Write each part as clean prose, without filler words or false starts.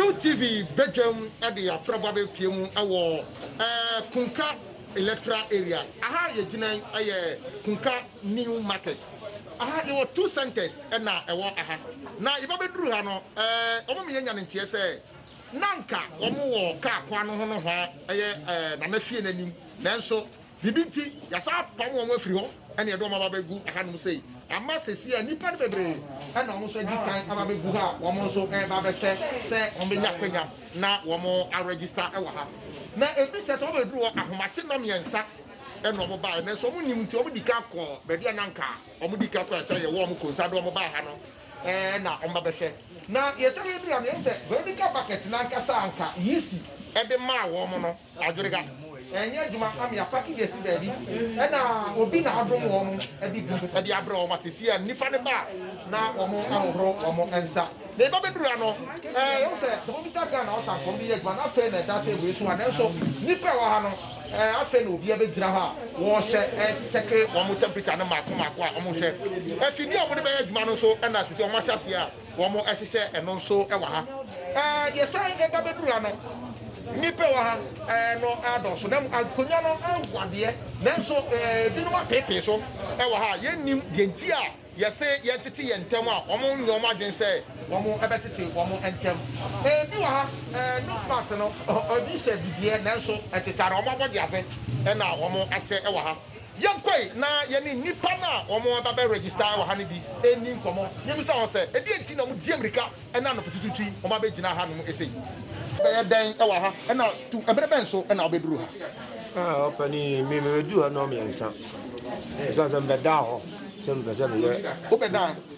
Adom TV Badwam at the probable PM our Kunka electoral area. Aha ye jinai aye Kunka new market. Aha there were 2 centers and now I want aha. Now if I be drew hano omo me nya ntie say nanka omo wo ka kwa no ho no ha aye na mafie nanim nanso bibinti yasa pam omo afiri ho ene edo ma babegu aha no say ama sesi a nipa bebre ana omo so di kan ababegu ha omo so ba beke say omo nya kwanya na omo a register e wa ha na ebi che so be duru ahomache no miensa e no mo ba na so mo nim ti omo di ka ko be dia nanka omo di ka ko say ye wo omo konsa do omo ba ha no na omo beke na ye say bi am ye say be di ka bucket nanka sa anka yisi e de ma wo omo no adwirega enye djuma am ya paki yesi baby e na obi na adom wo omo e bi gu e di abre omo tesi a nipa ne ba na omo ahoro omo ensa de ba beduru ano yo say to bi ta ga na o sa ko bi ye gba na fe na ta te we tu ana so nipa wa ha no afe na obi e be gira ha wo hye check omo temperature na mako a omo hye fi ni omo ne be adwuma no so e na sisi omo asase a omo ehye eno so e wa ha ye say e ba beduru ano nipa wa ha no Adom so dem akonya no anwade nanso bi no pepe so e wa ha ye nim de nti a ye se ye tete ye ntem a omo nyom adwen se omo ebetete omo entem bi wa ha no pass no obi se bibie nanso etetare omo abodi ase e na omo ase e wa ha yankoi na ye ni nipa na omo ba be register wa ha ne bi eni nkomo nyem sa won se e di enti na mo di America e na no petututu omo ba gina ha no esei be den e wa ha e na tu ebere ben so e na obeduru ha opani me du ha no me nsa so so be da ho so be se me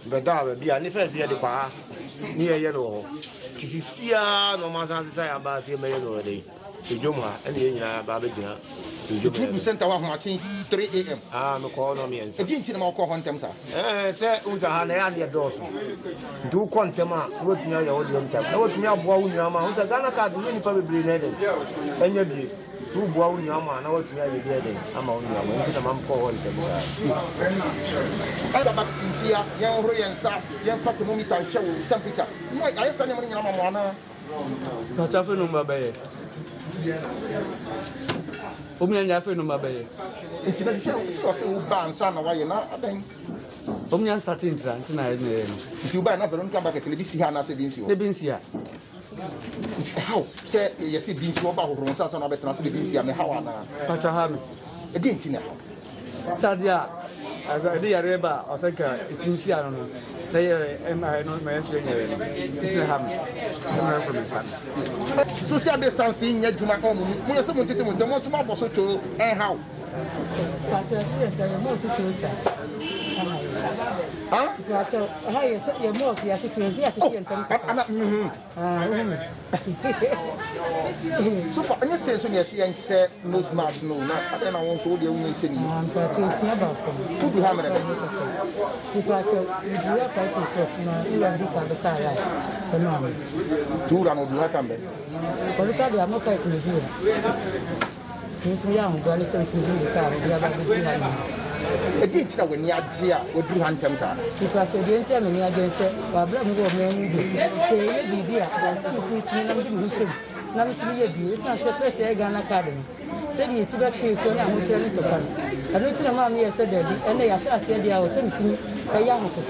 be da be bia ni first ye de kwa ni ye no tisisia no ma san sa ya ba se me ye no de ejoma ene ye nyina ba be gina ejoma center wa homachi 3 am me ko no me nsa e bi nti na ma ko ho ntem sa se unza ha na ya de doso du ko ntem a wotunya ya wo de ntem na wotunya aboa wo nyama unza Ghana card ni pa bebre na de enya bi tu boa wo nyama na wotunya ye de ama wo nyama nti na ma ko ho ntem ala ba tinsia ya horo yensa ya fa thermometer hwe wo temperature mo ayesa ne mo nyama mo na ta cha fe no ma ba ye omi anya fe no ma ba ye nti na se o ba nsa na wa ye na adan omi anya starting tra nti na ye nti u ba na veron ka ba ke televisi ha na se bi nsi o ne bi nsi a how say yes bi nsi o ba horo nsa so na be tena se bi nsi a me how ana ta cha ha me e di nti na sadia as e yare ba o se ka itinsi a no they no me se nyere nti na ha me na ko me san social distancing nya juma ko mu se mu tete mu de mo tuma bo so to how so for any sense when you see and say nose mask no na I na won so de won se ni who do have it two ran do have cambe e di tira we ni age a we duru hantem sa tira ke di ntia me ni age se wa bra mi go me ndu se ye bibi a da se su tini na mbi nsem na mi se ye bi e san se fresh e Ghana card ni se di ti ba ke so na ho tira ni to kan ado tira ma mi ye se da bi ene ya sa se dia o se mitini e ya ho to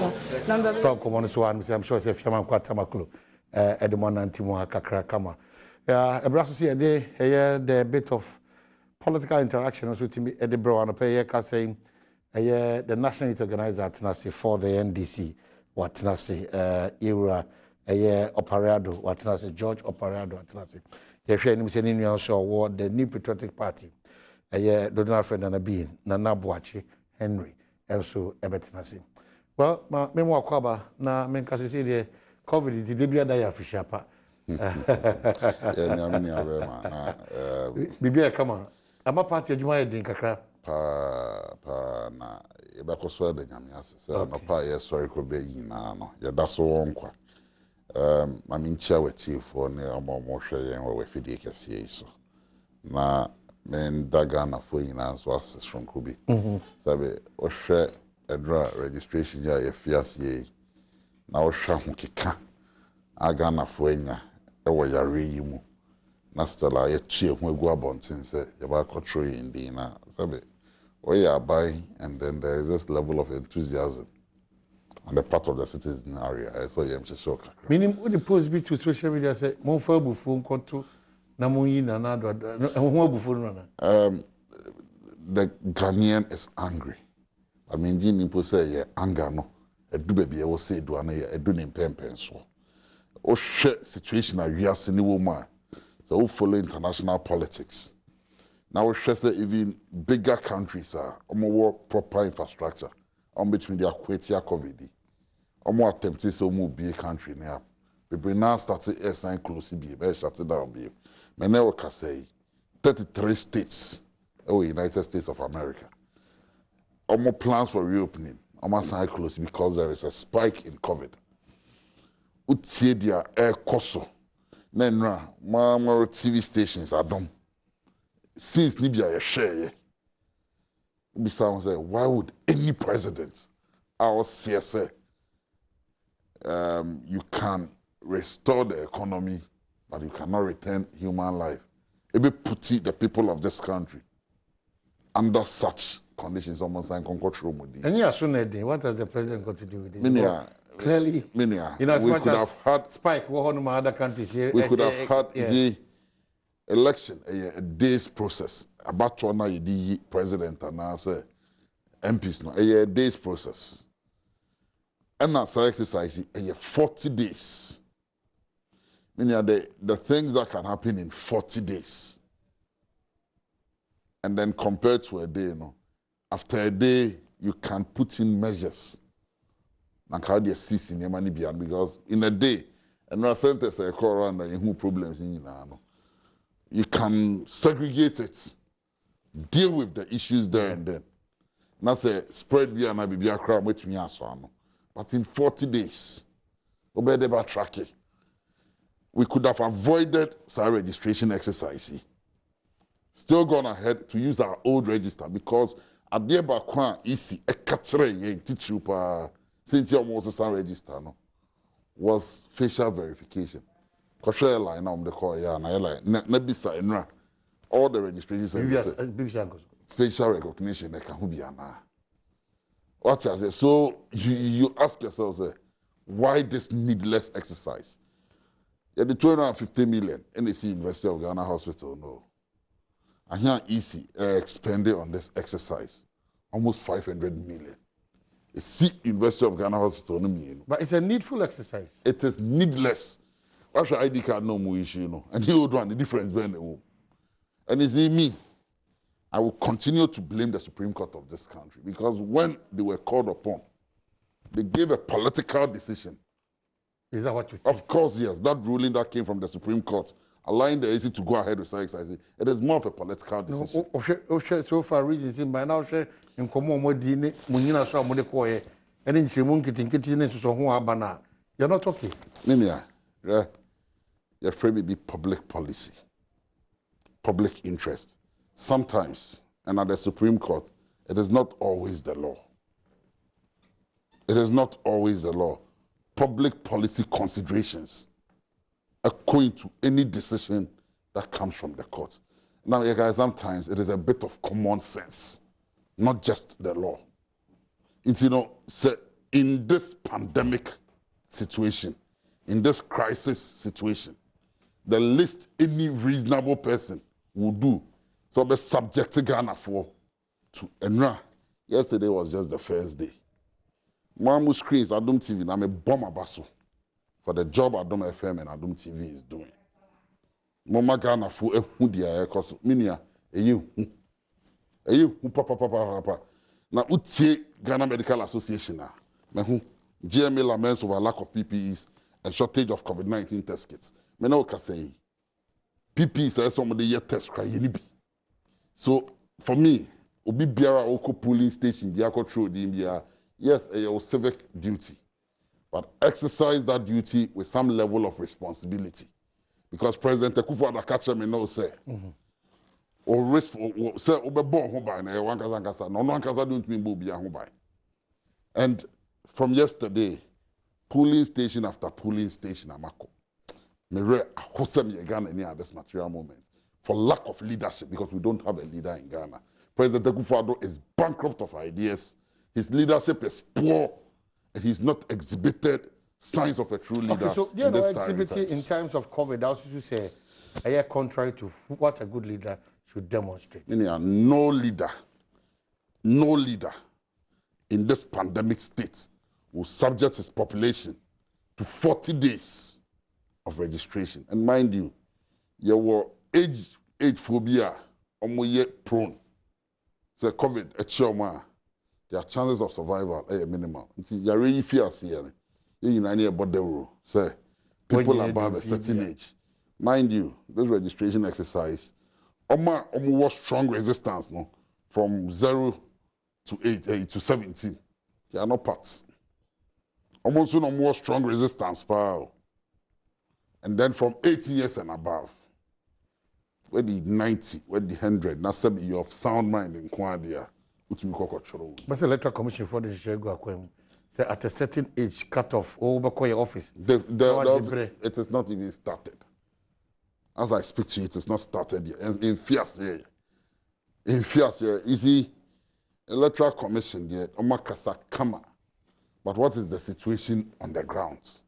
na mbe from common so I'm sure say fiaman kwata maklo edemon antimo akakra kama ya ebraso se de the bit of political interaction also to me edebro and pay ka saying the national youth organizer Tenase for the NDC what Tenase era Operado what Tenase George Operado Tenase ye hwe nim se ni nua so award the New Patriotic Party Donald friend and being Nana Boache Henry also ebetenase well me mo akwaba na me nka se de covid di bia da ya fishapa ya nyame ni abe ma na bibia kama ama party adwuma ye din kakra pa na ebekoso ebe nyame ase se no pa ye sorry ko be yina no ye da so wonkwa ma minchia wati fo ne omo hwe yen we fidie kese yi so na men daga na fo yina so ase shonko bi sabe o hwe edra registration ya ye fiase na o hwe ho keka aga na fo enya ɛwɔ yare yi mu na stella yɛtue ho agu abɔnten sɛ yɛbɛakɔtwerɛ yɛn din na sɛbe ɔyɛ aban and then there is this level of enthusiasm on the part of the citizen area. So I'm just shocked. Meaning, when the post be to social media say, "Mon frère buffoon konto na mon yi na na do." The Ghanaian is angry. I mean, people say yeah, anger no. Edu baby, I will say do ana yeah, edu ni mpempenso. O share situation a we are seeing woman. So we follow international politics. Now we share even bigger countries are work proper infrastructure on between the Aquatia COVID. Omo attempted so move be a country now. People now started S9 close be shut it down be. Many can say 33 states or United States of America. Omo plans for reopening. Omo sign close because there is a spike in COVID. Utie dia air koso. Nenra, my TV stations Adom. Since Libya share. Besides, say, why would any president, our CSA, you can restore the economy, but you cannot return human life? It be putting the people of this country under such conditions, almost like control. And you are what has the president got to do with this? Clearly, you know, as much as have had spike one of other countries here. We could have had the election a day's process. About to honor the president and answer MPs no a day's process. And as I exercise a 40 days. Meaning the things that can happen in 40 days. And then compared to a day, you know, after a day you can put in measures. And how they cease in money beyond because in a day, and no sentence a call around and who problems in you can segregate it, deal with the issues there and then. Not say spread be and be a crowd with me as well. But in 40 days, obey the track it. We could have avoided some registration exercise. Still gone ahead to use our old register because at the back easy a catcher teach you since you almost a register no, was facial verification. Because line on the call, yeah, and I like all the registrations facial recognition they can be an what I say. So you ask yourself, why this needless exercise? Yeah, the 250 million NAC University of Ghana Hospital, no. And here easy expended on this exercise, almost 500 million. See University of Ghana Hospital. But it's a needful exercise. It is needless. Why should ID card no more issue, you know? And the old one, the difference between the home. And it's in me. I will continue to blame the Supreme Court of this country because when they were called upon, they gave a political decision. Is that what you think? Of course, yes. That ruling that came from the Supreme Court, allowing the AC to go ahead with exercise, it is more of a political decision. No, so far, reasons in by now, in common more dine, Munina saw Modecoy, and in Shimun getting to so Abana. You're not okay. Mimia, yeah. Your frame may be public policy, public interest. Sometimes, and at the Supreme Court, it is not always the law. It is not always the law. Public policy considerations according to any decision that comes from the court. Now, guys, sometimes it is a bit of common sense, not just the law. It's, you know, so in this pandemic situation, in this crisis situation, the least any reasonable person would do, so be subject to Ghana for to Enra. Yesterday was just the first day. Mamu screens Adom TV, I'm a bomber basso for the job Adom FM and Adom TV is doing. Mama Ghana for a hudia, because minia, a you, papa. Now, Utie Ghana Medical Association, GMA laments over lack of PPEs and shortage of COVID-19 test kits. Me no can say PPE says somebody yet test cry be. So for me, obi biara oko polling station biya control the India. Yes, a civic duty, but exercise that duty with some level of responsibility, because President Akufo-Addo catch me no say. Or risk say obe born home by na one kasa no one kasa don't mean bo biya home by. And from yesterday, polling station after polling station amako. me re wholesome Ghana any at this material moment for lack of leadership because we don't have a leader in Ghana. President Akufo-Addo is bankrupt of ideas. His leadership is poor, and he's not exhibited signs of a true leader. Okay, so you know, exhibiting in times of COVID, I also say, contrary to what a good leader should demonstrate. No leader in this pandemic state will subject his population to 40 days of registration. And mind you, you were age phobia, prone. So COVID, their chances of survival are minimal. You really fear here. You know about the rule. Say people above a certain age. Mind you, this registration exercise, was strong resistance, no, from 0 to 8 to 17. They are not parts. Almost no more strong resistance power. And then from 18 years and above, where the 90, where the 100, now some you have sound mind in Kwandia, which we call control. But the electoral commission for the Shego say at a certain age cut off over your office. It is not even started. As I speak to you, it is not started yet. In fierce, you see, electoral commission yet, Omakasa Kama. But what is the situation on the grounds?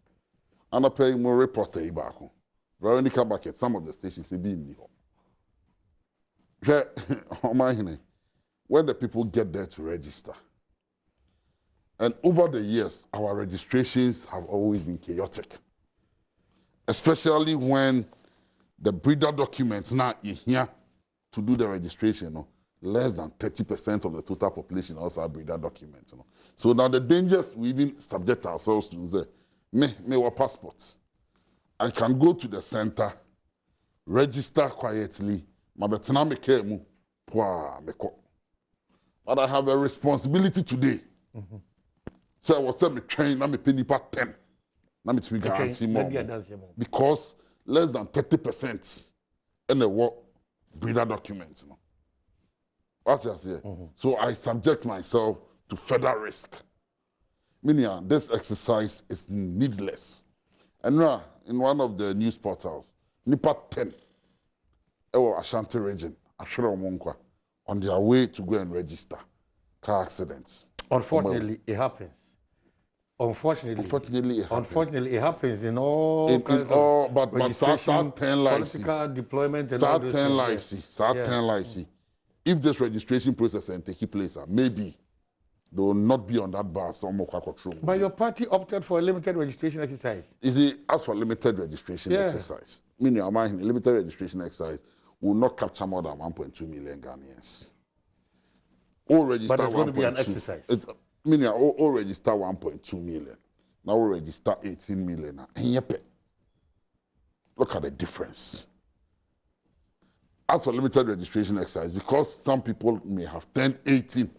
And I pay more reporter Ibako. Veronica back at some of the stations, they be in the when the people get there to register. And over the years, our registrations have always been chaotic. Especially when the breeder documents now here to do the registration, less than 30% of the total population also have breeder documents. So now the dangers we even subject ourselves to is me or passports. I can go to the center, register quietly, but I have a responsibility today. So I was saying, train, I'm a penny per 10. Let me guarantee more. Because less than 30% in the work breeder documents. What I say? So I subject myself to further risk. Meaning, this exercise is needless. And now, in one of the news portals, Nipa 10, Ashanti region, on their way to go and register car accidents. Unfortunately, it happens. Unfortunately, it happens in all kinds of registration, political deployment, and all those things. If this registration process and take place, maybe they will not be on that bar. But your party opted for a limited registration exercise. Is it as for limited registration exercise? Meaning, limited registration exercise will not capture more than 1.2 million Ghanaians. But it's going to be an exercise. Meaning, all register 1.2 million. Now we register 18 million. Look at the difference. As for limited registration exercise, because some people may have turned 18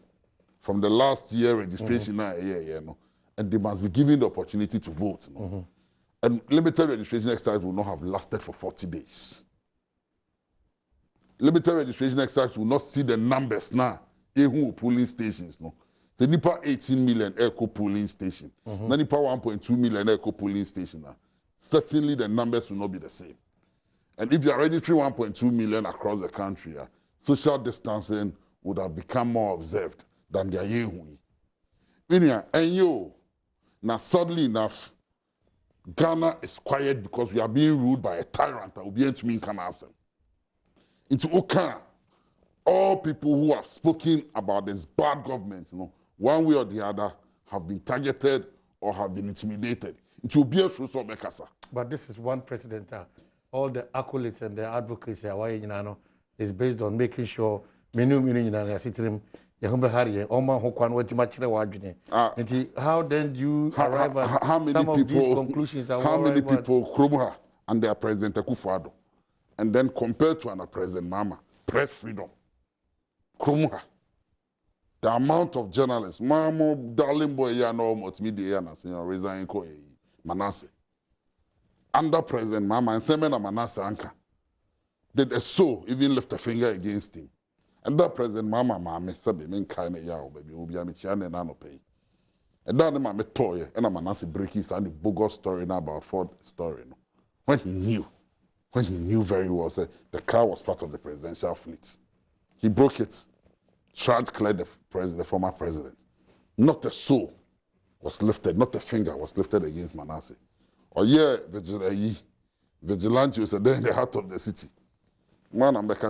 from the last year registration, and they must be given the opportunity to vote. And limited registration exercise will not have lasted for 40 days. Limited registration exercise will not see the numbers now. Polling stations, the NIPA 18 million echo polling station, NIPA 1.2 million echo polling station. Certainly the numbers will not be the same. And if you are registering 1.2 million across the country, social distancing would have become more observed than their yehui. And now suddenly enough, Ghana is quiet because we are being ruled by a tyrant that will be to mean Kanasem. Into Okana, all people who have spoken about this bad government, one way or the other, have been targeted or have been intimidated. It will be a show of Bekasa. But this is one president. All the accolades and the advocacy is based on making sure how then do you arrive at some of these conclusions? How many people Krumha and their President Akufo-Addo, and then compared to another President Mama, press freedom. Krumha. The amount of journalists, Mama, darling boy, multimedia, and resign Manasseh. Under President Mama and Semena Manasseh Anka, did a so even lift a finger against him. Under President Mama, said, "Men kind of yaw, baby, will be a chan and no pay." And then my toy and a Manasseh breaking and the bogus story now about Ford story. when he knew very well that the car was part of the presidential fleet. He broke it. Charge cleared the former president. Not a soul was lifted, not a finger was lifted against Manasseh. Or vigilante was there in the heart of the city. Man, I'm Professor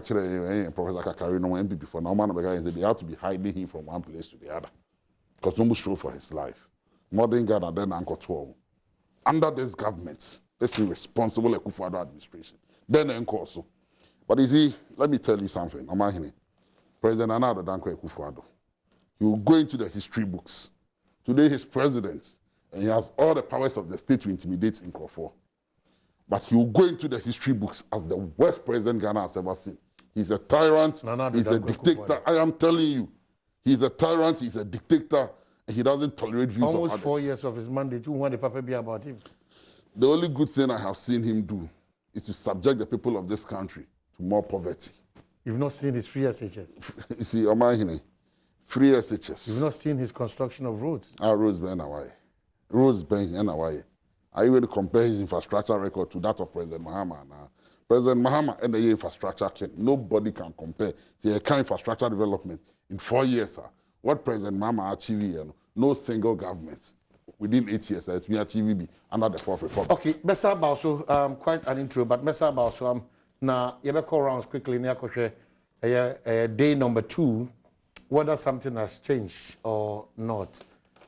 Kakari, no MP before now. Man, they have to be hiding him from one place to the other because no one strove for his life. Modern God and then Uncle 12. Under this government, this irresponsible Akufo-Addo administration, then also. But you see, let me tell you something. President Nana Danko Akufo-Addo, he will go into the history books. Today he's president, and he has all the powers of the state to intimidate Nkrofo. But he will go into the history books as the worst president Ghana has ever seen. He's a tyrant, he's a dictator. I am telling you, he's a tyrant, he's a dictator, and he doesn't tolerate views of others. Almost 4 years of his mandate, who want the paper be about him? The only good thing I have seen him do is to subject the people of this country to more poverty. You've not seen his free SHS? You see, Omahine, free SHS. You've not seen his construction of roads? Roads being away. Roads being away. Are you going to compare his infrastructure record to that of President Mahama? Now, President Mahama and the infrastructure, nobody can compare the kind of infrastructure development in 4 years. Sir. What President Mahama achieved, no single government within 8 years, it's me achieved under the Fourth Republic. Okay, Mesa Bauso, quite an intro, but Mesa Bauso, now, you better call rounds quickly, day number 2, whether something has changed or not.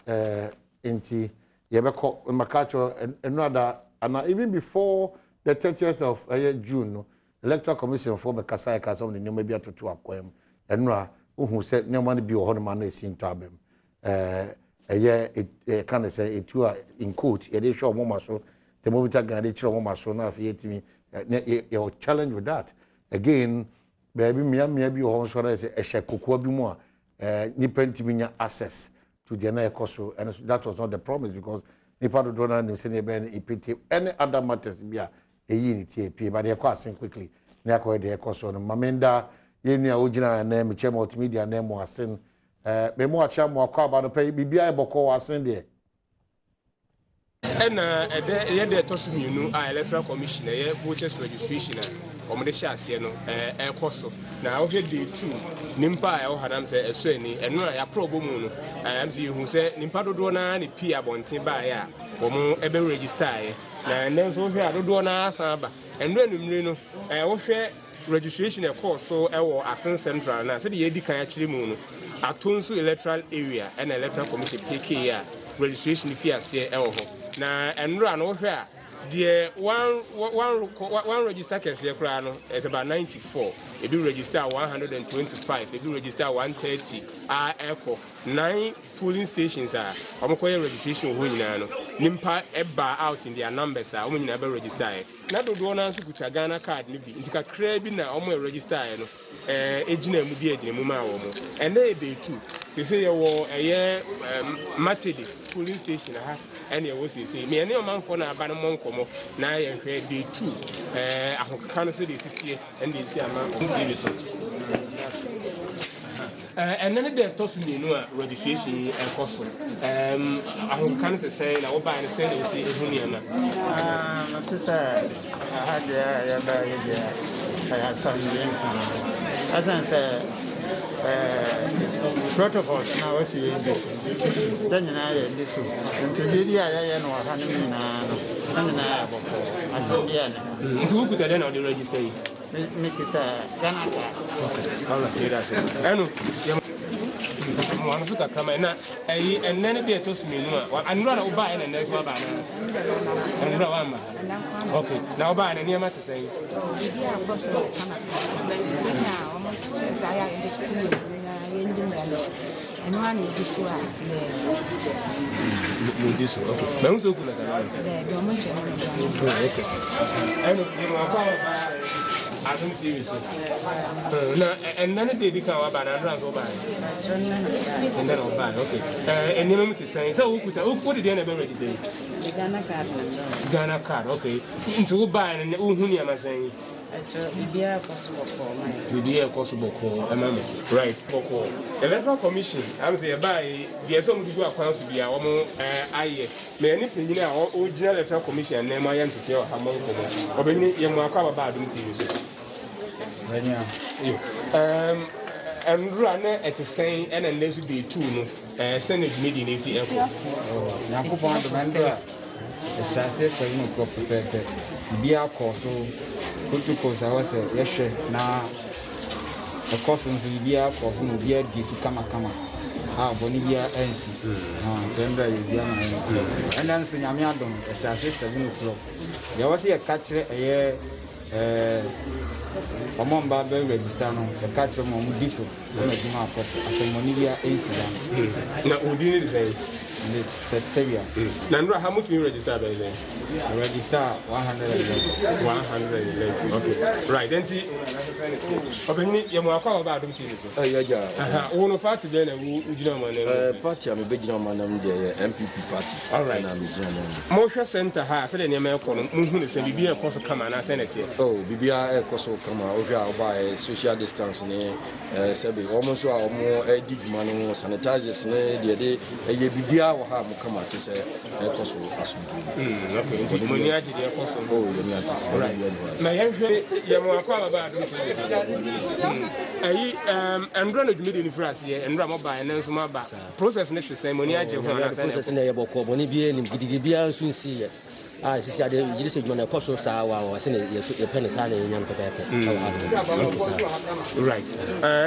Inti, you better call Makacho, another, and even before the 30th of June, Electoral Commission for the Kasai Kasam, the new maybe to acquire, and who said no money be a honeyman is in Tabem. A year, it can say it you are in court, a day show Moma so, the movie tag and show Moma so now for me. Your challenge with that again, baby, maybe you also say a shekuku be more, nipentiminia access to the Nayakoso, and that was not the promise because Nipado Dona and Sene any other matters be a unity, but they are crossing quickly. Nako de Ecoso, Mamenda, Yenia Ujina, and name, Chem multimedia, name was sin, Memo Chamo, Kaba, the pay, BBI Boko was in there. And the Tosumunu, Electoral Commission, voters registration, accommodation, and Coso. Now, here the 2 Nimpa, Hadam say, a Sunny, and no, I probo I am see who said Nimpado Dona, the Pia Bontimbaya, or more ever register. And then so here, Dona Saba, and then Reno, I will share registration, of course, so I will Assen Central, and I said the Eddie Kayachri Moon, Atunsu electoral area, and Electoral Commission PK registration fee as na enro no hwe the one register can say is about 94. If you register 125, if you register 130, for 9 polling stations are registration nimpa eba out in their numbers are never register. Na do one answer to Ghana card nibi intika krebi na register no ejina mu di ejina mu ma wo mo and they too they say a Mercedes polling station and you will see me and your man for na ban monkomo na ye hwe day 2 ahokaka no say the city and the amount and then they toss me no registration and cost ahokaka to say na wo buy and say they see ehuni na to say I had I had some I think protocols now was then I this into the area no and to put then on the register make it Ghana card. All right, that's it. I know. One of the camera and then they told me no, and run buy and there's one banner. And run. Okay, now buy and near matter say. And one is this one. This one. Okay. But also good. I don't see you. And then they become about a drunk or buy. And then I'll buy. Okay. And you to say, so what did you never ready say? Ghana card. Ghana card, okay. Into buy and Uhunia saying. Bibia Kosoboko, right? Boko. Electoral Commission, I'm saying by the some to do accounts to be our own aye. Many things in our original Electoral Commission, name I am to tell among common. Or any young Makaba Badum TV. And run at the same and then there should be two, Senate meeting is the echo. Nyankopɔn de mandra esase sɛ no property bia kɔ so protocol sa wɔ sɛ yɛhwɛ na ɛkɔ so nso bia kɔ so no bia di si kama a bɔne bia ansi tɛndra yɛ bia ma ɛnɛ nso nyame adom esase 7 o'clock deɛ wɔ sɛ yɛka kyerɛ ɛyɛ ọmọ mba bẹ register no the catch from ọmọ di so ọmọ ẹdun akọ asọmọni bia ansi dan na odi ni sẹ the secretariat na ndra how much you register by then register 111 okay right then ti obìnrin yẹ mo akọ ọba Adom TV so ya ja wo no party dey na wo ujina mo na party am be gina mo na de MPP party all right na me gina na mo hwɛ center ha sɛ de ne ma ɛkɔ no mo hu ne sɛ bibia ɛkɔ so kama na sɛ na tie oh bibia ɛkɔ so kama o hwɛ a oba social distance ne sɛbe ɔmo so a ɔmo edi dwuma no sanitizers ne de ɛyɛ bibia wɔ ha mo kama te sɛ ɛkɔ so asomdwe okay mo ni agye de ɛkɔ so oh yɛ ni agye na yɛn hwɛ yɛ mo akɔ aba Adom TV ayi ndra no dwuma de ni frase yɛ ndra mo ba ɛna nso mo aba process ne te sɛ mo ni agye ho na sɛ process ne yɛ bɔkɔ bɔ ne bia nim gidigidi bia nso nsi yɛ sisi ade yiri sɛ dwuma na ɛkɔ so saa wa sɛ ne yɛpɛ ne saa ne yɛnya no pɛpɛɛpɛ right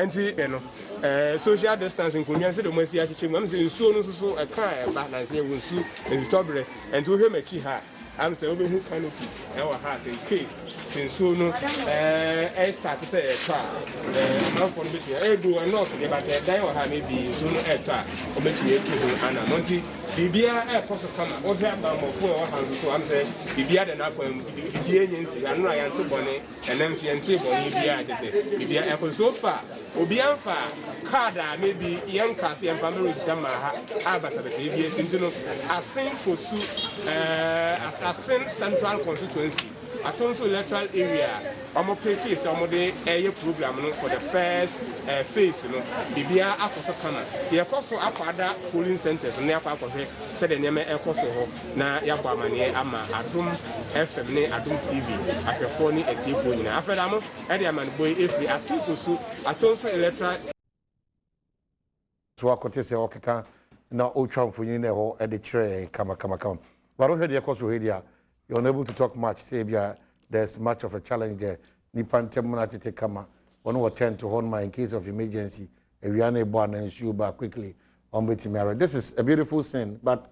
nti no social distancing nkonnwa sɛ de mo asi akyekyɛ mu am sɛ nsuo no nso so ɛka ɛba na sɛ ɛwɔ nsu ɛtɔbrɛ nti wohwɛ m'akyi ha am sɛ wobɛhu canopies ɛwɔ ha sɛ in case sɛ nsuo no start sɛ ɛtɔ a manfoɔ no bɛtumi ɛdu ɛnɔɔso deɛ bata ɛdan wɔ ha maybe nsuo no ɛtɔ a ɔbɛtumi atu ho anamɔ nti biribiara ɛkɔ so kama wohwɛ abammɔfoɔ ɛwɔ ha nso so am sɛ biribiara de n'akwan mu biribiara nyɛ nsi ano a yɛnte bɔne ɛnam nso yɛnte bɔne biara kyɛ sɛ biribiara ɛkɔ so far obiara mfa card a maybe yɛnka sɛ yɛmfa mɛ register ma ha abasabasa ebi esi nti no asen fosu asen central constituency atonso electoral area ọmọ peke sɛ ɔmo de ɛyɛ program no for the first phase no bibia akɔ so kama yɛkɔ so akɔ ada polling centers no akɔ akɔhwɛ sɛdeɛ nneɛma ɛkɔ so hɔ na yɛabɔ amanneɛ ama Adom FM ne Adom TV ahwɛfoɔ ne atiefoɔ nyinaa afɛ da mo ɛde amanebɔ yi efiri asefo so atonso electoral so akɔte sɛ ɔkeka na ɔtwa mfonyin na ɛhɔ ɛde kyerɛ kama but ɔhwɛ deɛ ɛkɔ so hɔ dia you're unable to talk much say bia there's much of a challenge there nipa ntem na tete kama one will tend to hold my in case of emergency ewiane bo and ensure back quickly on betimi. This is a beautiful scene, but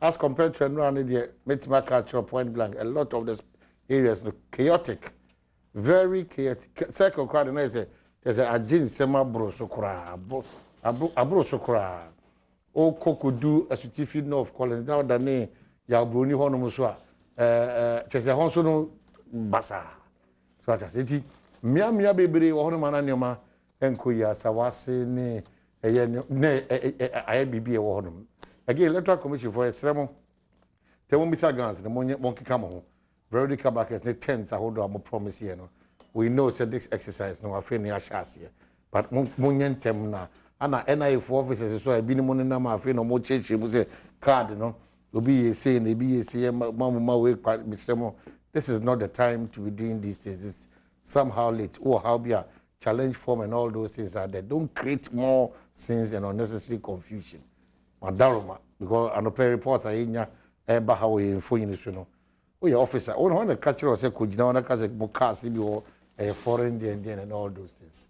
as compared to another the metima catch point blank a lot of the areas look chaotic, very chaotic. Circle crowd and I say there's a agin sema bro sokra abro sokra o kokodu asutifi north collins now da ne ya broni hono so a chese hon so no basa so ata seti mia bebre wo hono mana nyoma enko ya sawase ne eye ne aye bibi e wo hono again electoral commission for esremo temo misa gans ne monki kamo very kabakes ne tents ahodo amo promise here no we know say this exercise no afi ne ashase but monyentem na ana NIA for officers so ebi ni mo na ma afi no mo cheche mu say card no obi ye say na ebi ye say mama we misremo. This is not the time to be doing these things. It's somehow late. Or how be a challenge form and all those things are there. Don't create more sins and unnecessary confusion. Madaroma, because I know reports are in ya how we inform you. Oh, your officer. Oh, when the catcher say could you know because more cars be a foreign and all those things.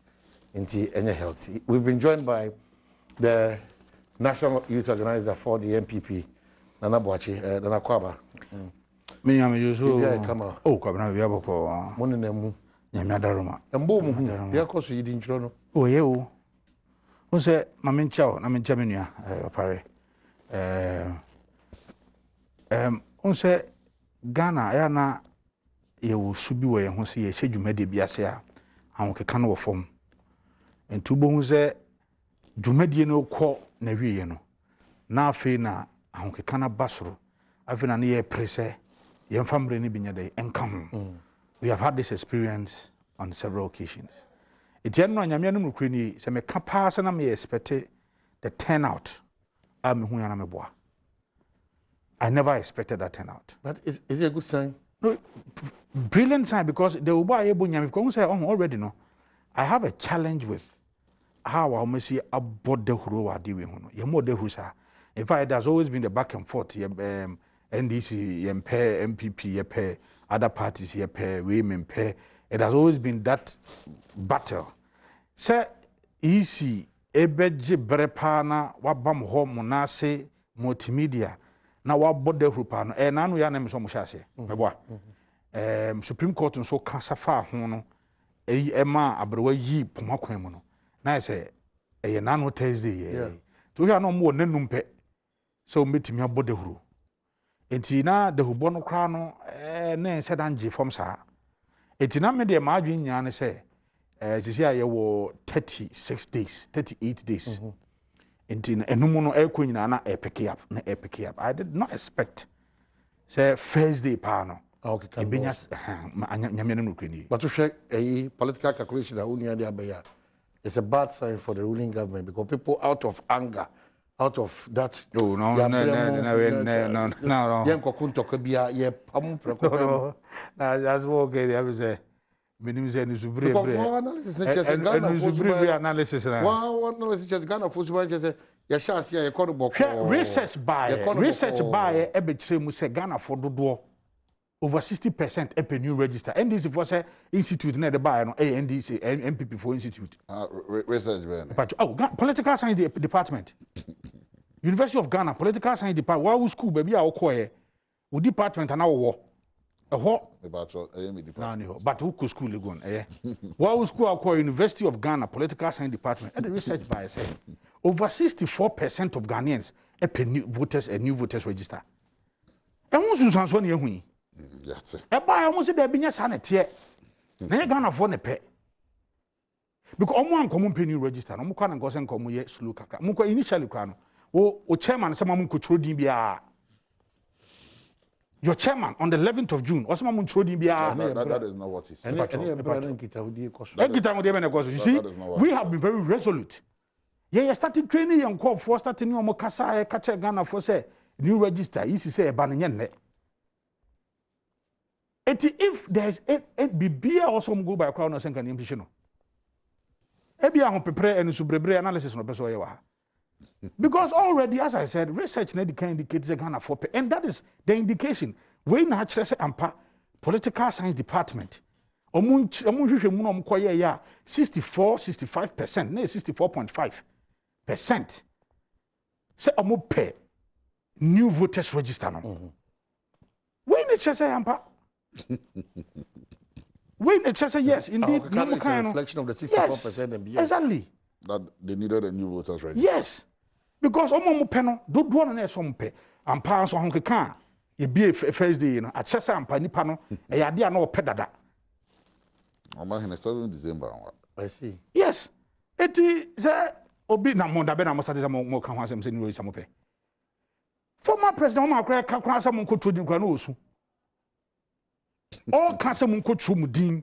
Into any healthy. We've been joined by the National Youth Organizer for the MPP, Nana Boachi, Nana Kwaba. Me am yuzu o kwabna bia boko mo ne mu nyame adaroma embo mu hu bia koso yidi ntro no o ye o unse mame nchao na me ncha menua opare unse Ghana ya na ye wo subi wo ye ho se ye hye bi ase a ahokeka no wo fom entubo hu se dwumadie no kɔ na wiye no na afi na ahokeka na basoro afi na ne ye prese yɛmfa mmerɛ ne binya dɛ ɛnka ho we have had this experience on several occasions. It's no nyame no mukrini se me kapasa na me expect the turnout am hu yana meboa. I never expected that turnout. But is it a good sign? No, brilliant sign, because the uba able nyame because say already no. I have a challenge with how I almost see about the huru wa di we hu no. Ye mo de husa. In fact, there's always been the back and forth. NDC, MP, MPP, other parties, women, it has always been that battle. Say, easy, ebeji brepana, wabam home, monase, multimedia, na wabode hupano, nanu ya name so mushase, meboa. Supreme Court and so kasafa hono, ema abrewa yi pomakwen no. Na say, nanu Thursday, to hear no more nenumpe, so meeting your body huru. Enti na de hubo no kra no na se dan je fom sa. Enti na me de ma adwen nya ne se sisi aye wo 36 days, 38 days. Enti na enum no ekwo nyina na pick up. I did not expect say first day pa no. Okay, can be nyame no kwani. But to share a political calculation that unia de abaya, it's a bad sign for the ruling government because people out of anger, out of that. No. That's okay. I was a minimum analysis. Research by Ghana for the over 60% up a new register. NDC for say institute near the buy no NDC MPP for institute. Research but political science department. University of Ghana political science department. Why school baby a okoye? Wo department na wo. But who school you going? Why school okoye University of Ghana political science department? And the research by say over 64% of Ghanaians up a new voters register. And who's in Sanson ye yes. Buy almost there be sanity. Na Ghana for ne pe. Because omo ankomo pe new register. No mo kwa na ngosen komo ye slow kakra. Mo kwa initially kwa no. O chairman sama mo control din bia. Your chairman on the 11th of June. Osama mo control din bia. That is not what he said. You see, we have been very resolute. Yeah, started training young call for starting new Mokasa catch Ghana for say new register. You see say bananye. If there's a BBA also go by crown or second impression. Ebia ho prepare and subrebre analysis no person yewa. Because already, as I said, research can indicate the Ghana for pay, and that is the indication. We naturally say ampa political science department. 65%, no 64.5%. Say omo pay new voters register no. We naturally say ampa. Wait, it just say yes, indeed. It's a reflection of the 64% and beyond. Exactly. That they needed a new voters register. Yes. Because omo peno do one na so mpe. Ampa so honke kan. Ye be first day no. Achese ampa nipa no e yade a na ope dada. Omo hin 7 December. I see. Yes. Eti say obi na mo da be na mo start say mo kan ho asem say ni register mo pe. Former president Omar Akra ka kwa say mo nkoto din kwa na osu. All cancer mun ko tru mudin.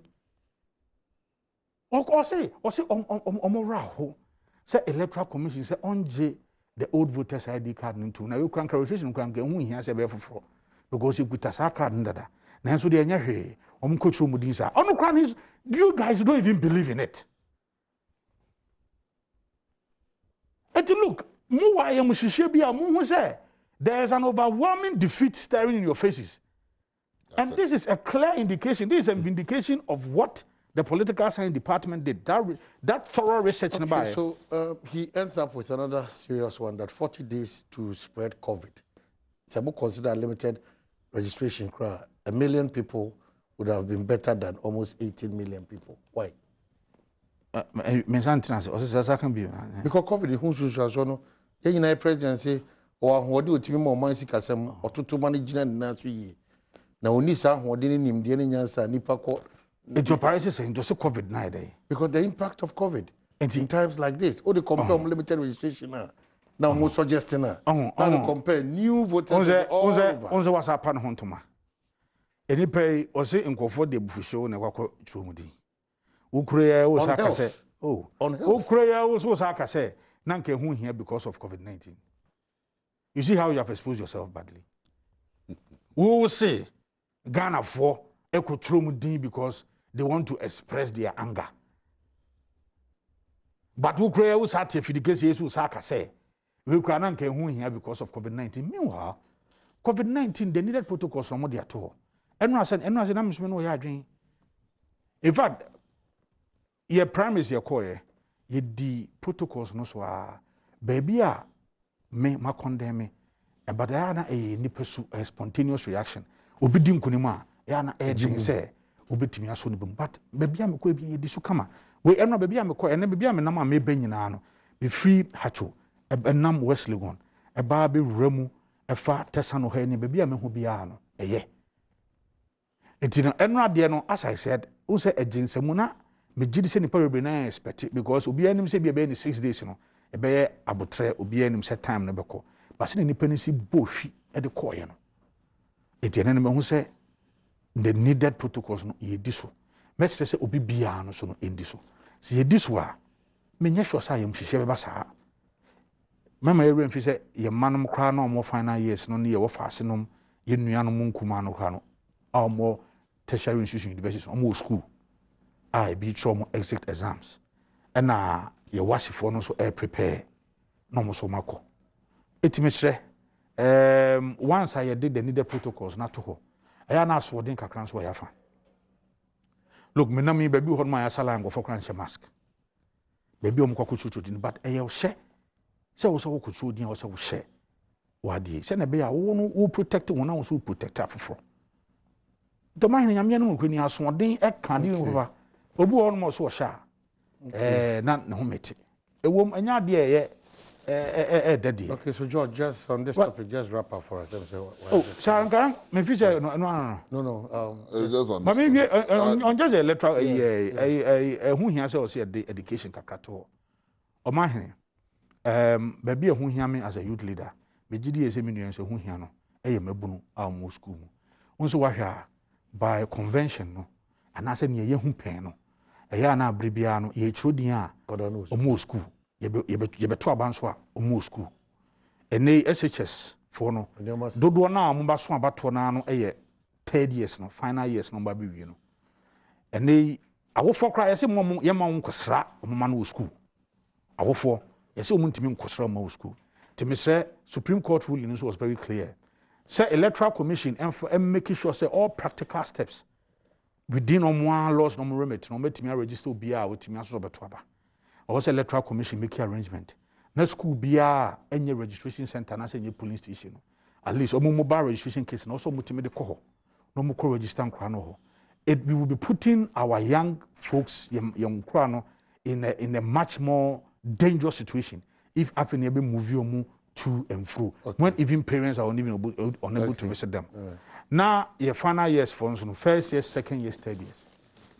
O say omora say electoral commission say onje the old voters ID card into na you can registration kan hu hia say be foforo because you guta sa card ndada na so de enya hwe om ko tru mudin sa onu kwan is you guys don't even believe in it. And look, mu wa yam hihye bia mu hu say there is an overwhelming defeat staring in your faces. And this is a clear indication. This is a vindication of what the political science department did. That thorough research. Okay, so he ends up with another serious one, that 40 days to spread COVID. Some consider limited registration. 1 million people would have been better than almost 18 million people. Why? Because COVID is who's the presidency or what do you more money or to manage and na oni sa hodini nimde ne nyansa nipa ko it operates saying just COVID-19 because the impact of COVID and in times like this all the compare limited registration now mo suggesting now compare new voters on the WhatsApp no hontoma Any pay or say in comfort the buffet na kwakọ chomudi. Ukreya was aka say, oh, Ukreya was aka say, nanke hu here because of COVID-19. You see how you have exposed yourself badly. We will say Ghana for echo chomudi because they want to express their anger. But Ukreya was at if the case Jesus aka say, we can nanke hu here because of COVID-19. Meanwhile, COVID-19 they needed protocols from what they are told. Everyone said, I'm no yarding. In fact, your premise, your core, ye the protocols no so baby, me, ma condemn me, but I am a pursue a spontaneous reaction. Obidim kunima, yana edging say, obitimi asonibum, but baby, I'm a quabi disukama. We are no baby, I'm a core, and baby, I'm a nama me beninano, be free hacho, a nam Wesley one, a baby remu, a fat Tessano henny, baby, I'm a hubiano, a ye. It's in as I said, who said a jinsemuna, me jiddy any probably na expect because ubi enim say be 6 days, no, a bear abutre, ubi enim set time never call. But in independency bush at the coin. It's an enemy who say the needed protocols no ye diso. Mestre say ubi biano so no in diso. See this wa, me nyesho sa yam shishe basa. Mama Aaron fi say ye manum kra no more final years no near wafasinum, ye nuano munkumano krano, or more tertiary institution universities, almost school. I be some exit exams. And your wasi for no so air prepare. No more so mako. It may say, once I did the needed protocols, not to ho. I am asked for dinka crans where I found. Look, me na me baby hold my asala and go for crunch mask. Baby kuchu but I share. So also could show the also share. Wadi, send a bear who protect one else who protect her for. The mine yam yanu when you have sworn day at candy over. Obu almost was sha. Not no mate. A woman and ya dear, daddy. Okay, so George, just on this topic, just wrap up for us. Oh, Sharon, my future, no. Just on but maybe on just a electoral, who he has also the education kakato. O my baby, who hear me as a youth leader, me GD as a million, so who hear no, mebunu, our school. Also, what by convention, no, and I said, ye who pay no. A yana bribiano, ye trudia, or more school. Ye be 2 banswa, or more school. And they SHS for no. Do now, Mumbaswa Batonano, a 3rd years, no, final years, no, baby, you know. And they, I will for cry, I say, Mom, Yamon Kosra, or Manu school. I will for, yes, you want to mean Kosra Mo school. To me, say, Supreme Court ruling was very clear. Say, Electoral Commission, and making sure, say, all practical steps. Within one laws no remit no make me register bia with me aso betwaba. Also electoral commission make arrangement. Na school bia any registration center na say any police station. At least omo mobile registration case na also mutime de ko. No mo ko register nkra no ho. We will be putting our young folks young nkra no in a much more dangerous situation if after be move you to and fro. Okay. When even parents are unable to visit them. Now, your final years for instance, first year, 2nd year, 3rd years.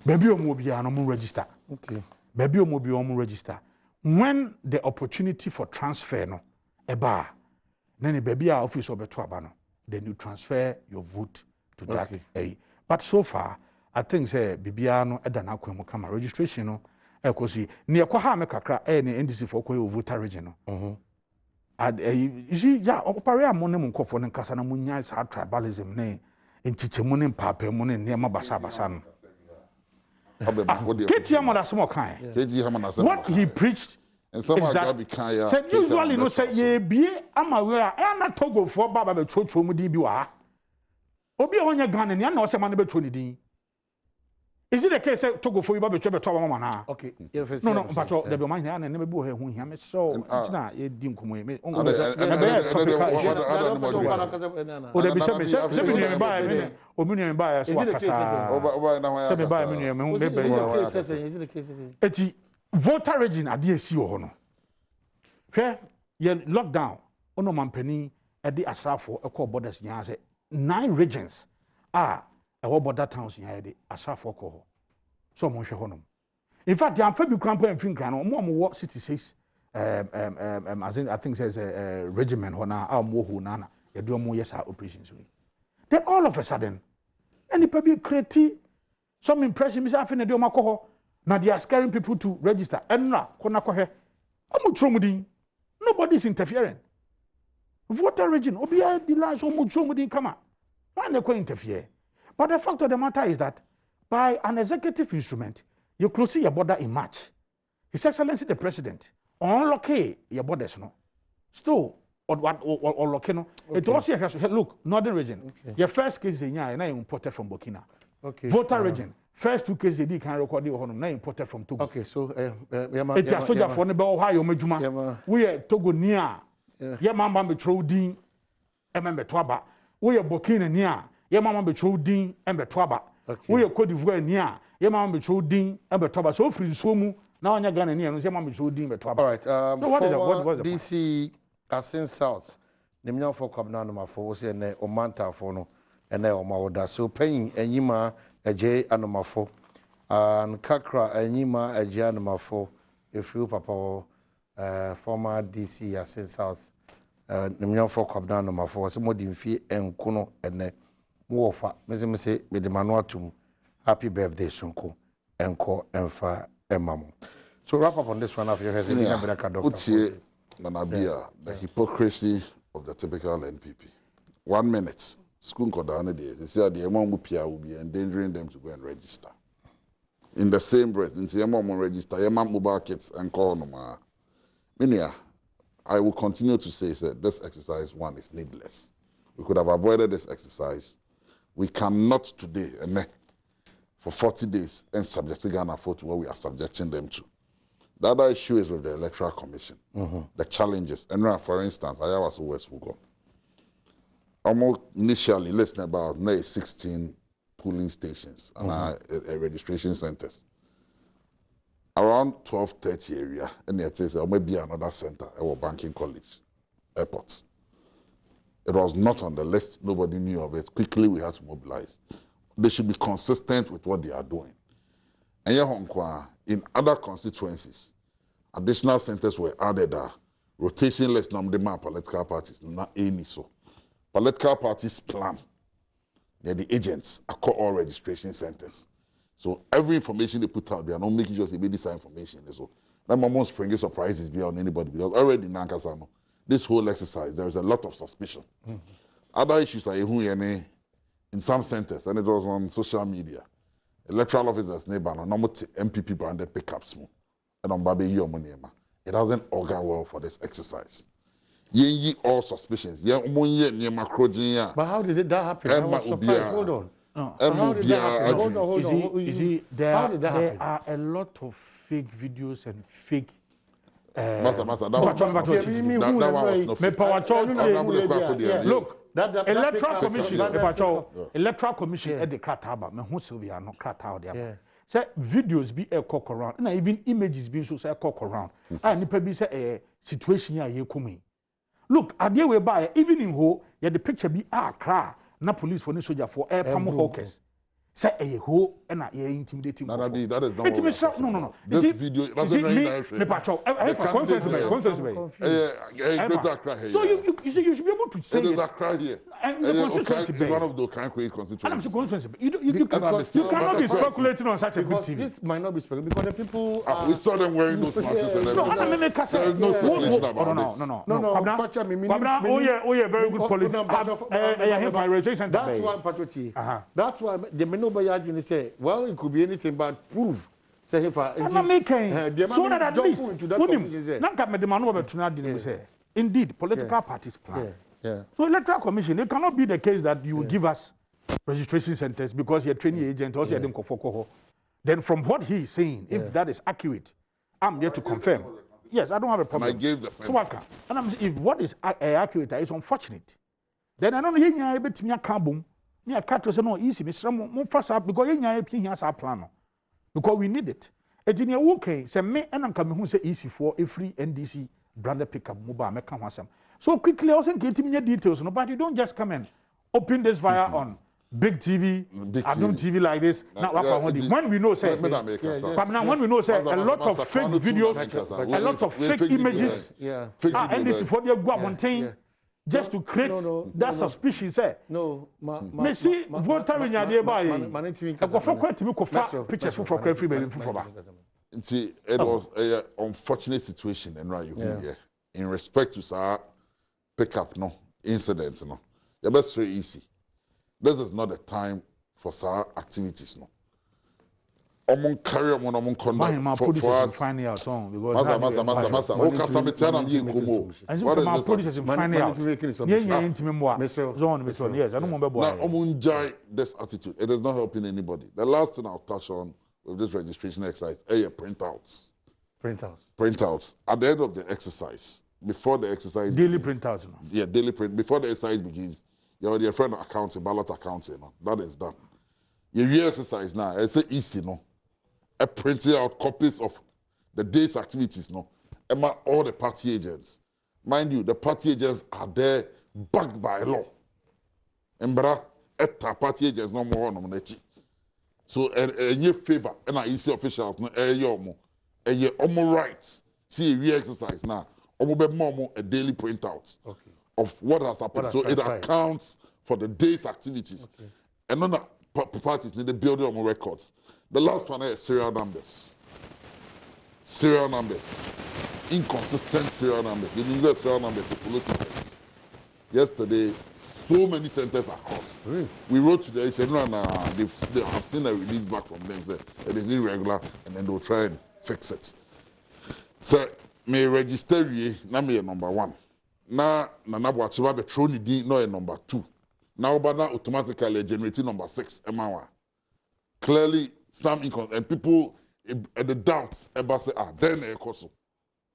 Baby, you will be on register. Okay. Baby, you will be on register. When the opportunity for transfer no, a bar, then the baby office of a tuabano, then you transfer your vote to that. Okay. But so far, I think say Bibiano Edana Kwemukama registration no, because near Kwahame Kakra, any NDC for voter region. You see, yeah, opera money for the Casana Munya is hard tribalism, nay, in Chichemunin Papa Munin near Mabasabasan. What he preached is that said usually no say ye be am aware I not Togo for Baba Church from Dibiwa. Obi on your gun and you know some man be training. Is it the case to go for you Baba Church to okay. No, but the mind and never boo who him so Tina ye dim come me. Oh, the voter region at the see or no. Here, ye lockdown, ono mampeni at the Asrafo, a core borders, 9 regions are our border towns in the Asrafo coho. So much honum. In fact, the amphibian crampo and finger, no more what city says, I think says a regiment, Hona, our Mohu Nana, you do more yes operations. Then all of a sudden, Any people create some impression. Miss Afin de Omakoho. Now they are scaring people to register. And now, Konakohe. Nobody is interfering. Voter region, Obia the last Omuchomudin come out. Why they interfere? But the fact of the matter is that by an executive instrument, you close your border in March. His Excellency the President, unlock your borders, no. Still, or lock, no. It also has look, Northern region. Your first case in Yaya, now imported from Burkina. Voter region. First 2 cases they can record the honor imported from Togo. Okay, so it's a soldier for the Ohio Majuma. We are Togo near. Mama be Trodin, Emma Twaba. We are Burkina near. Mama be Trodin, Emma Twaba. We are Cote d'Ivoire near. Mama be Trodin, Emma Twaba. So free Sumu, now you're Ghana near, and Mama be Trodin, Twaba. All right, so what is the DC Asin South? The million for Cabnanoma for was in Omanta for no, and now Maoda. So paying a Yima. A J Anomafo and Kakra and Yima a J Anomafo, a few papa former DC Asin South, Nimian for Cabdanomafo, some more than fee and Kuno and Wofa, Messi say with the Manuatum, happy birthday, Sunko, and call and fa and mamma. So wrap up on this one after your head. Manabia, the hypocrisy of the typical NPP. 1 minute. School they say the Mupia will be endangering them to go and register. In the same breath, in the mom register, your mobile kits and call no. Minia, I will continue to say that this exercise one is needless. We could have avoided this exercise. We cannot today and for 40 days and subject Ghana to what we are subjecting them to. The other issue is with the Electoral Commission, the challenges. And for instance, I was West Wugo. Almost initially, less about 16 polling stations and registration centers. Around 12:30 area, and it says maybe another center, our banking college, airports. It was not on the list. Nobody knew of it. Quickly, we had to mobilize. They should be consistent with what they are doing. And in other constituencies, additional centers were added. Rotation list number political parties, not any so. Political parties plan. They're the agents across all registration centers. So every information they put out, they are not making sure they make this information. So that most spring surprises beyond anybody because already in Nankasano, this whole exercise, there is a lot of suspicion. Other issues are in some centers, and it was on social media. Electoral officers, neighbor, normal MPP branded pickups. And on Baby Yomonema. It doesn't augur well for this exercise. Ye all suspicions. But how did that happen? I was surprised. Hold on. How did that happen? Hold on. You see, there are a lot of fake videos and fake. That was Look, Electoral Commission, Electoral Commission at the Kataba, Mahusovia, no Katao there. Say videos be a cock around, and even images being so say a cock around. And it be say a situation here coming. Look, at the way by even in Ho, yeah, the picture be cry, na police for the soldier for air palm hawkers. Say a ho and a intimidating. That is not no. This video doesn't so you see, you should be able to say it. And the consistency is one of those kind of constituencies. You cannot be speculating on such a good TV. This might not be speculating because the people. We saw them wearing those masks and everything. There is no speculation about this. No. Very good politics. That's why, Patrick. That's why the nobody arguing say, well, it could be anything but proof. Say if I'm not making so that at least indeed political parties plan. So Electoral Commission, it cannot be the case that you give us registration centers because you're training agent or you're then from what he is saying, if that is accurate, I'm here to confirm. Yes, I don't have a problem. And I gave the and I'm saying if what is accurate is unfortunate, then I don't know you're able to carbon. Yeah, cat was no easy, Mr. Mufasa, because you have a plan. Because we need it. A junior okay, say me and I'm coming who say easy for a free NDC branded pickup mobile mechanism. So quickly, I wasn't getting me details, no, but you don't just come and open this via on big TV, Adom TV like this. When we know, say, when we know, say, a lot of fake videos, a lot of fake images, NDC for the Guamontain. just to create that suspicion. Say no, me see voter in your nearby. I go for quite to me pictures for free baby for. See, it was an unfortunate situation, and right, you here in respect to our pickup incidents, yeah, that's very easy. This is not the time for our activities, Among carry on among conduct for us. Finding out song because Master. Oh, Casamitian and Yikumo. What is this? Producers in finding out. Now, Omunjai, this attitude, it is not helping anybody. The last thing I'll touch on with this registration exercise, printouts. Printouts. At the end of the exercise, before the exercise daily begins, printouts. Yeah, daily print. Before the exercise begins, you already a friend of accounting, ballot accounting. That is done. Your exercise now, it's easy, printing out copies of the day's activities, all the party agents. Mind you, the party agents are there backed by law. Embra, party agents no more nominated. So, any favor, and I see officials, no, rights. See, we exercise now. A daily printout of what has happened. So, it accounts for the day's activities. Okay. And then parties need to build on records. The last one is serial numbers. Serial numbers. Inconsistent serial numbers. They use the serial numbers to politics. Yesterday, so many centers are crossed. Really? We wrote to them, they said, no, they have seen a release back from them. It is irregular, and then they'll try and fix it. So, may register you, now me number 1. Now, Nanabuachiva, the Troni D, no number 2. Now, but now automatically generating number 6, MR1. Clearly, some income, and people at the doubts about say, then Ekoso.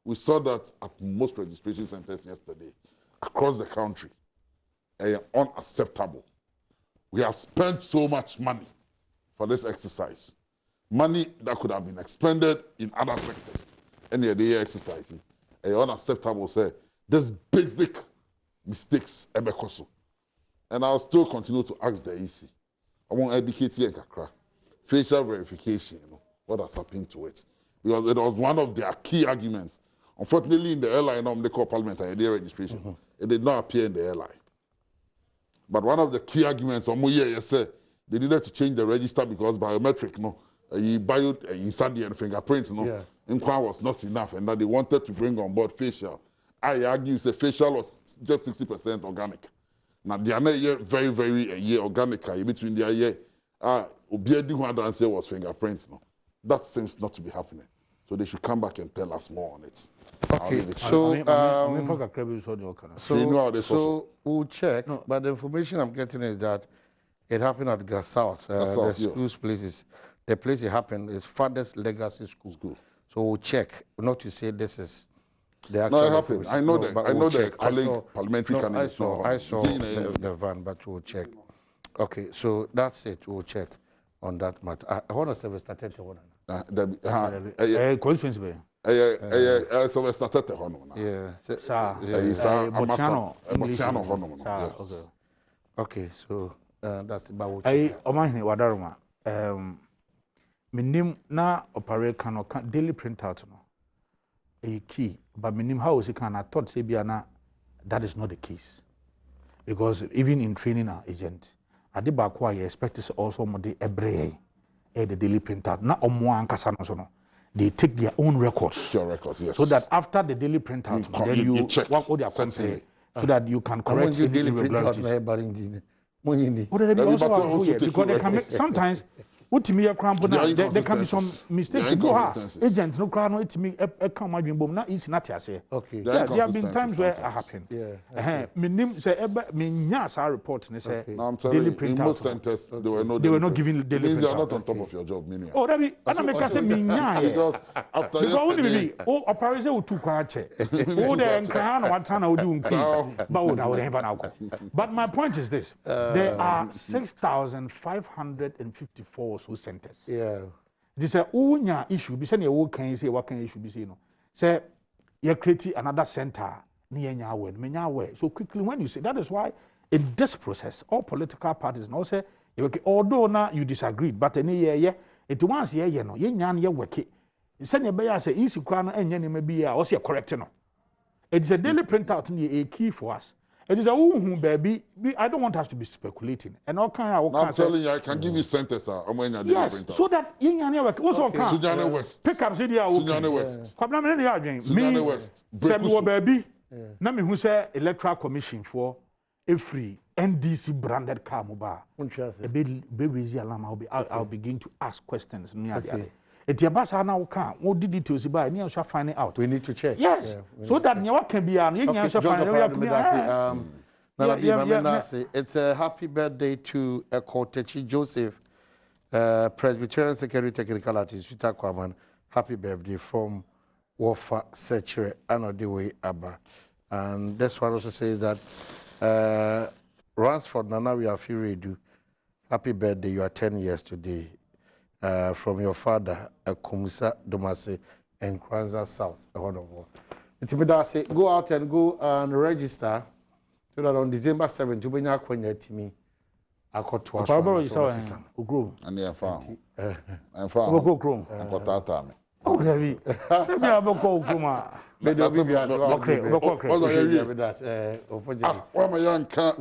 We saw that at most registration centers yesterday across the country. Unacceptable. We have spent so much money for this exercise. Money that could have been expended in other sectors. Any of the exercise. Unacceptable. Say, there's basic mistakes. And I'll still continue to ask the EC. I want to educate you in Kakra. Facial verification, what has happened to it? Because it was one of their key arguments. Unfortunately, in the airline, they call parliament and their registration. It did not appear in the airline. But one of the key arguments, they needed to change the register because biometric, you said the fingerprint, inquiry was not enough, and that they wanted to bring on board facial. I argue, facial was just 60% organic. Now, they are not very, very organic between their year. Obiedi who had say was fingerprints. That seems not to be happening. So they should come back and tell us more on it. Okay, so we'll check, but the information I'm getting is that it happened at Gassouth, the school's places. The place it happened is Father's Legacy School. So we'll check, not to say this is the actual. No, it happened. I know that. I know the colleague parliamentary candidate. I saw the van, but we'll check. Okay, so that's it. We'll check on that matter. I want to say we started to one. Constituency. So we started to one. Yeah. Okay, so that's about what I Omani Wadaruma. Minim na operate can daily printout no. A key, but minim how is it can I thought say biana that is not the case. Because even in training our agent, at the back why you expect to also mode every the daily printout. Not on one casano. They take their own records. Your records, yes. So that after the daily printout, then you check what all their compare so that you can correct any irregularities. Because they can make, sometimes there can be some mistakes. Agents no crowd no me come my dream bomb not easy not say. Okay. There have been times where it happened. Yeah. Me nim say me nya report ne say daily printout. In most centers they were not giving daily printout. They are not on top of your job, meaning. Oh, that be and make say me nya because after yesterday operation will too kwache. Oh the nkran no wanta na odi unki. But we now never now. But my point is this. There are 6,554 so centers. Yeah. This is a issue. Be saying you can say what can issue be saying. Say you create another center near your so quickly when you say that is why in this process all political parties now say although now you disagreed but any year it once year no ye work it. Send your bear say easy crown and may be or say correct no. It is a daily printout a key for us. It is a who baby. I don't want us to be speculating. And all kind of. I'm telling you, I can give you centers. Yes, so that in any way, what's all kind. Sunyane West. Pick up city. Sunyane West. Sunyane West. Said we baby. Na me who say electoral commission for a free NDC branded car mobile. A baby easy alarm. I'll begin to ask questions. It yabasa now can what details about any shall find it out. We need to check. Yes. So that you can be an shall find it. It's a happy birthday to Kotechi Joseph, Presbyterian Secretary Technical Artist Vita Kwaman. Happy birthday from Wofa Sechere Anodiwe Abba. And this one also says that Ransford Nana we are redo. Happy birthday, you are 10 years today. From your father, Kumisa Domase and Kranza South, a wonderful. Say, go out and go and register so that on December 7th, you bring your acquaintance to me. I got to us. And they are found. I'm found. Oh, David. Maybe I will go Kuma. Maybe I'll be as well. Okay, my young cat.